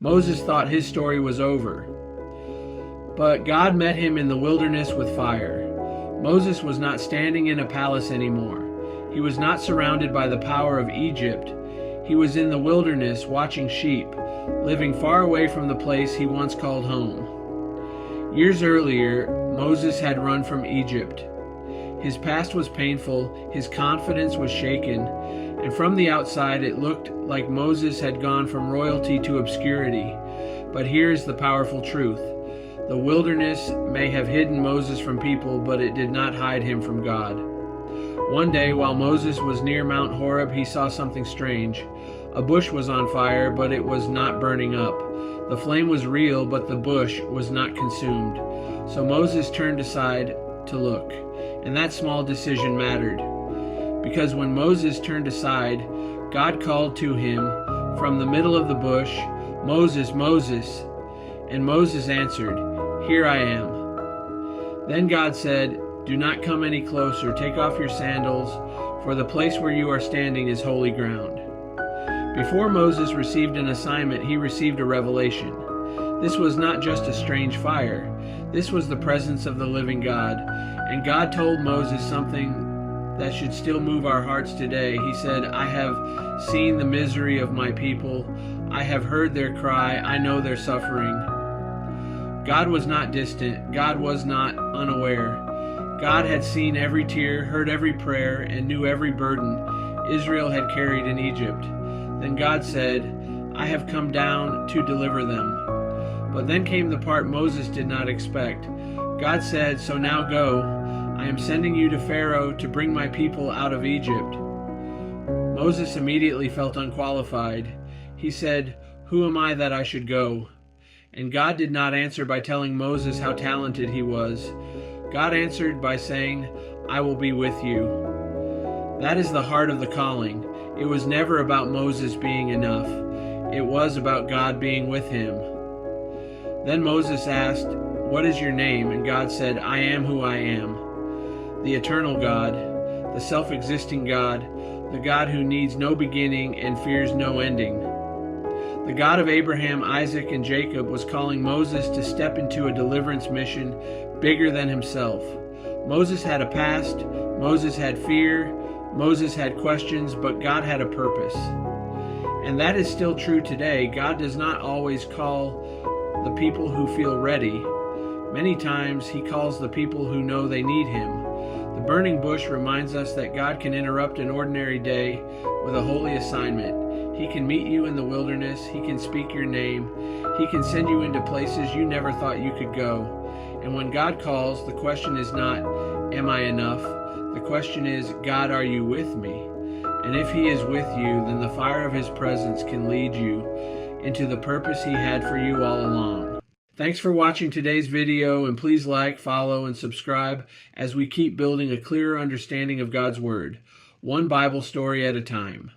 Moses thought his story was over. But God met him in the wilderness with fire. Moses was not standing in a palace anymore. He was not surrounded by the power of Egypt. He was in the wilderness watching sheep, living far away from the place he once called home. Years earlier, Moses had run from Egypt. His past was painful, his confidence was shaken, and from the outside it looked like Moses had gone from royalty to obscurity. But here's the powerful truth. The wilderness may have hidden Moses from people, but it did not hide him from God. One day, while Moses was near Mount Horeb, he saw something strange. A bush was on fire, but it was not burning up. The flame was real, but the bush was not consumed. So Moses turned aside to look, and that small decision mattered. Because when Moses turned aside, God called to him from the middle of the bush, "Moses, Moses." And Moses answered, "Here I am." Then God said, "Do not come any closer. Take off your sandals, for the place where you are standing is holy ground." Before Moses received an assignment, he received a revelation. This was not just a strange fire. This was the presence of the living God. And God told Moses something that should still move our hearts today. He said, "I have seen the misery of my people. I have heard their cry. I know their suffering." God was not distant. God was not unaware. God had seen every tear, heard every prayer, and knew every burden Israel had carried in Egypt. Then God said, "I have come down to deliver them." But then came the part Moses did not expect. God said, "So now go. I am sending you to Pharaoh to bring my people out of Egypt." Moses immediately felt unqualified. He said, "Who am I that I should go?" And God did not answer by telling Moses how talented he was. God answered by saying, "I will be with you." That is the heart of the calling. It was never about Moses being enough. It was about God being with him. Then Moses asked, "What is your name?" And God said, "I am who I am." The eternal God, the self-existing God, the God who needs no beginning and fears no ending. The God of Abraham, Isaac, and Jacob was calling Moses to step into a deliverance mission bigger than himself. Moses had a past, Moses had fear, Moses had questions, but God had a purpose. And that is still true today. God does not always call the people who feel ready. Many times he calls the people who know they need him. The burning bush reminds us that God can interrupt an ordinary day with a holy assignment. He can meet you in the wilderness. He can speak your name. He can send you into places you never thought you could go. And when God calls, the question is not, "Am I enough?" The question is, "God, are you with me?" And if he is with you, then the fire of his presence can lead you into the purpose he had for you all along. Thanks for watching today's video, and please like, follow, and subscribe as we keep building a clearer understanding of God's Word, one Bible story at a time.